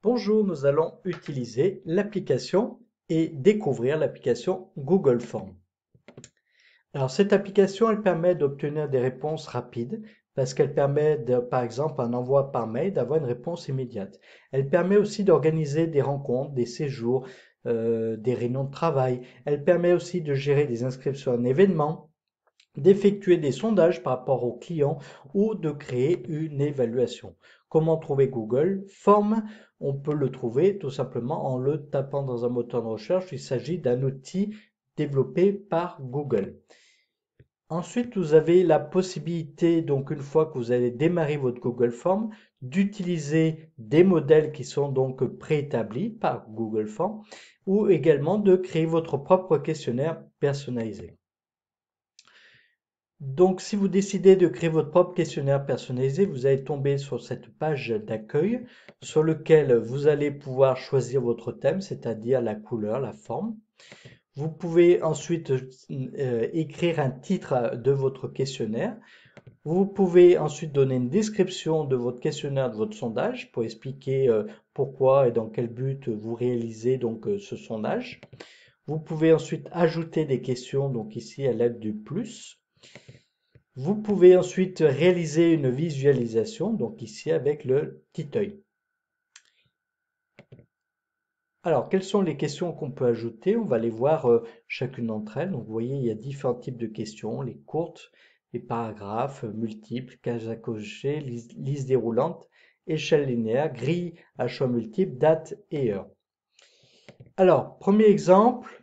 Bonjour, nous allons utiliser l'application et découvrir l'application Google Forms. Alors cette application, elle permet d'obtenir des réponses rapides parce qu'elle permet, par exemple, un envoi par mail, d'avoir une réponse immédiate. Elle permet aussi d'organiser des rencontres, des séjours, des réunions de travail. Elle permet aussi de gérer des inscriptions à un événement, d'effectuer des sondages par rapport aux clients ou de créer une évaluation. Comment trouver Google Forms? On peut le trouver tout simplement en le tapant dans un moteur de recherche. Il s'agit d'un outil développé par Google. Ensuite, vous avez la possibilité, donc une fois que vous allez démarrer votre Google Forms, d'utiliser des modèles qui sont donc préétablis par Google Forms ou également de créer votre propre questionnaire personnalisé. Donc, si vous décidez de créer votre propre questionnaire personnalisé, vous allez tomber sur cette page d'accueil sur lequel vous allez pouvoir choisir votre thème, c'est-à-dire la couleur, la forme. Vous pouvez ensuite écrire un titre de votre questionnaire. Vous pouvez ensuite donner une description de votre questionnaire, de votre sondage, pour expliquer pourquoi et dans quel but vous réalisez donc ce sondage. Vous pouvez ensuite ajouter des questions, donc ici à l'aide du plus. Vous pouvez ensuite réaliser une visualisation, donc ici avec le petit œil. Alors, quelles sont les questions qu'on peut ajouter? On va les voir chacune d'entre elles. Donc, vous voyez, il y a différents types de questions, les courtes, les paragraphes, multiples, cases à cocher, liste déroulante, échelle linéaire, grille à choix multiples, date et heure. Alors, premier exemple,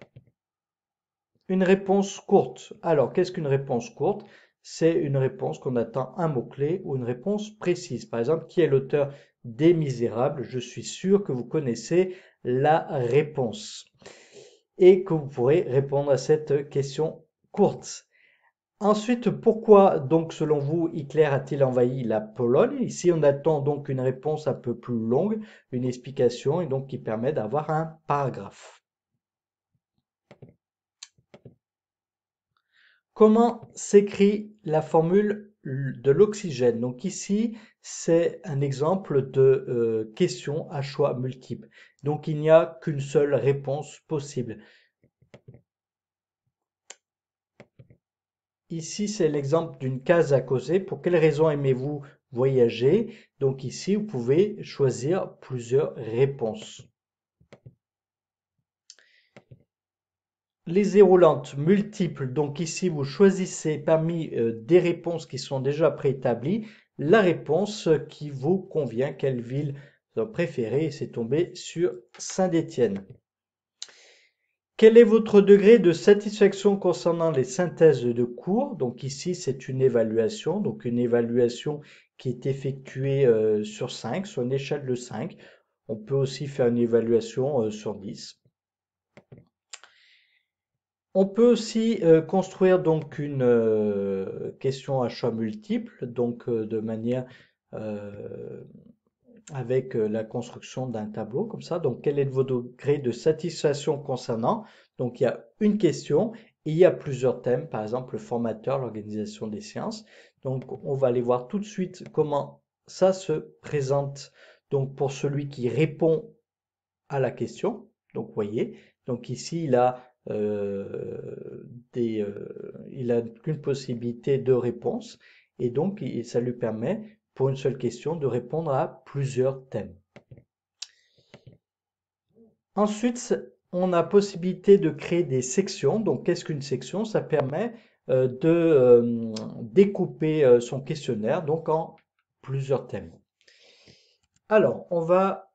une réponse courte. Alors, qu'est-ce qu'une réponse courte? C'est une réponse qu'on attend un mot-clé ou une réponse précise. Par exemple, qui est l'auteur des Misérables? Je suis sûr que vous connaissez la réponse et que vous pourrez répondre à cette question courte. Ensuite, pourquoi donc selon vous Hitler a-t-il envahi la Pologne? Ici, on attend donc une réponse un peu plus longue, une explication et donc qui permet d'avoir un paragraphe. Comment s'écrit la formule de l'oxygène? Donc ici, c'est un exemple de question à choix multiple. Donc il n'y a qu'une seule réponse possible. Ici, c'est l'exemple d'une case à causer. Pour quelle raison aimez-vous voyager? Donc ici, vous pouvez choisir plusieurs réponses. Les roulantes multiples, donc ici vous choisissez parmi des réponses qui sont déjà préétablies, la réponse qui vous convient, quelle ville préférée, c'est tombé sur Saint-Étienne. Quel est votre degré de satisfaction concernant les synthèses de cours? Donc ici c'est une évaluation, qui est effectuée sur 5, sur une échelle de 5. On peut aussi faire une évaluation sur 10. On peut aussi construire donc une question à choix multiple, donc de manière euh, avec la construction d'un tableau comme ça. Donc, quel est votre degré de satisfaction concernant? Donc, il y a une question et il y a plusieurs thèmes, par exemple le formateur, l'organisation des séances. Donc, on va aller voir tout de suite comment ça se présente. Donc, pour celui qui répond à la question. Donc, vous voyez, donc ici, il a qu'une possibilité de réponse et donc ça lui permet, pour une seule question, de répondre à plusieurs thèmes. Ensuite, on a possibilité de créer des sections. Donc, qu'est-ce qu'une section? Ça permet de découper son questionnaire donc en plusieurs thèmes. Alors, on va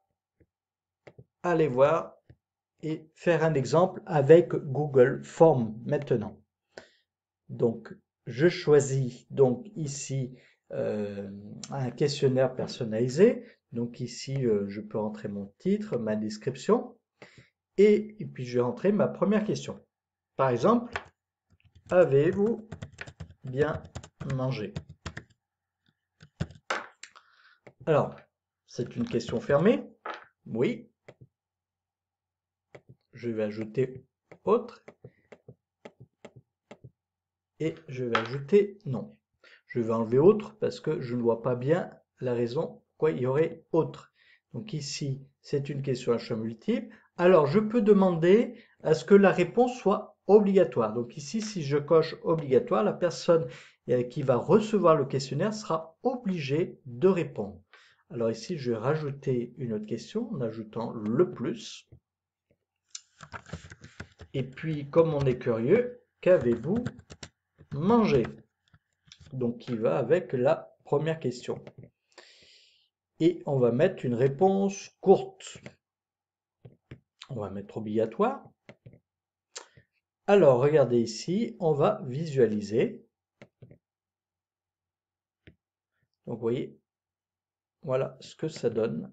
aller voir et faire un exemple avec Google Forms maintenant. Donc, je choisis donc ici un questionnaire personnalisé. Donc ici, je peux entrer mon titre, ma description et puis je vais entrer ma première question. Par exemple, avez-vous bien mangé? Alors, c'est une question fermée. Oui. Je vais ajouter autre et je vais ajouter non. Je vais enlever autre parce que je ne vois pas bien la raison pourquoi il y aurait autre. Donc ici, c'est une question à choix multiple. Alors, je peux demander à ce que la réponse soit obligatoire. Donc ici, si je coche obligatoire, la personne qui va recevoir le questionnaire sera obligée de répondre. Alors ici, je vais rajouter une autre question en ajoutant le plus. Et puis, comme on est curieux, qu'avez-vous mangé? Donc, qui va avec la première question. Et on va mettre une réponse courte. On va mettre obligatoire. Alors, regardez ici, on va visualiser. Donc, vous voyez, voilà ce que ça donne.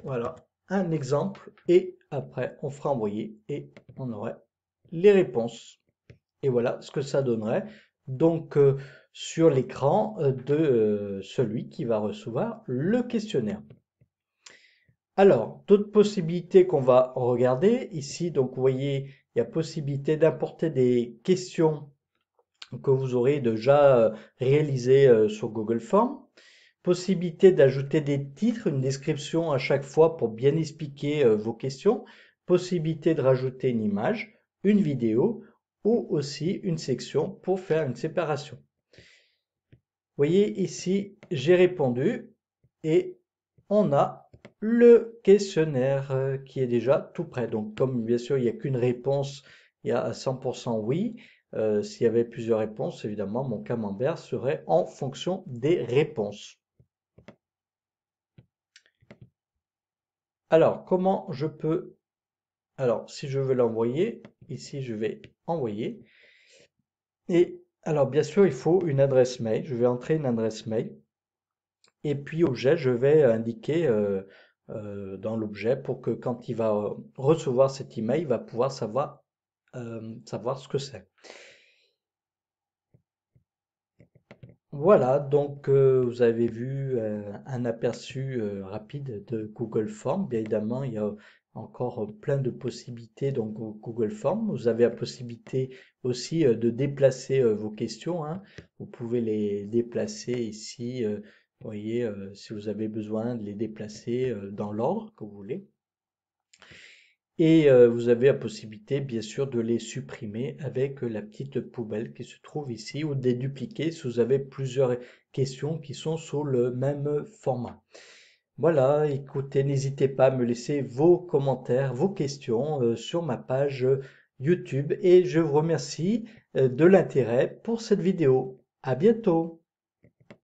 Voilà un exemple. Et après, on fera envoyer et on aurait les réponses. Et voilà ce que ça donnerait. Donc, sur l'écran de celui qui va recevoir le questionnaire. Alors, d'autres possibilités qu'on va regarder ici. Donc, vous voyez, il y a possibilité d'importer des questions que vous aurez déjà réalisées sur Google Forms. Possibilité d'ajouter des titres, une description à chaque fois pour bien expliquer vos questions. Possibilité de rajouter une image, une vidéo ou aussi une section pour faire une séparation. Vous voyez ici, j'ai répondu et on a le questionnaire qui est déjà tout prêt. Donc comme bien sûr il n'y a qu'une réponse, il y a à 100% oui. S'il y avait plusieurs réponses, évidemment mon camembert serait en fonction des réponses. Alors comment je peux... Alors si je veux l'envoyer, ici je vais envoyer. Et alors bien sûr il faut une adresse mail. Je vais entrer une adresse mail. Et puis objet, je vais indiquer dans l'objet pour que quand il va recevoir cet email, il va pouvoir savoir ce que c'est. Voilà, donc vous avez vu un aperçu rapide de Google Forms. Bien évidemment, il y a encore plein de possibilités dans Google Forms. Vous avez la possibilité aussi de déplacer vos questions, hein. Vous pouvez les déplacer ici, vous voyez, si vous avez besoin de les déplacer dans l'ordre que vous voulez. Et vous avez la possibilité, bien sûr, de les supprimer avec la petite poubelle qui se trouve ici ou de les dupliquer si vous avez plusieurs questions qui sont sous le même format. Voilà, écoutez, n'hésitez pas à me laisser vos commentaires, vos questions sur ma page YouTube et je vous remercie de l'intérêt pour cette vidéo. À bientôt!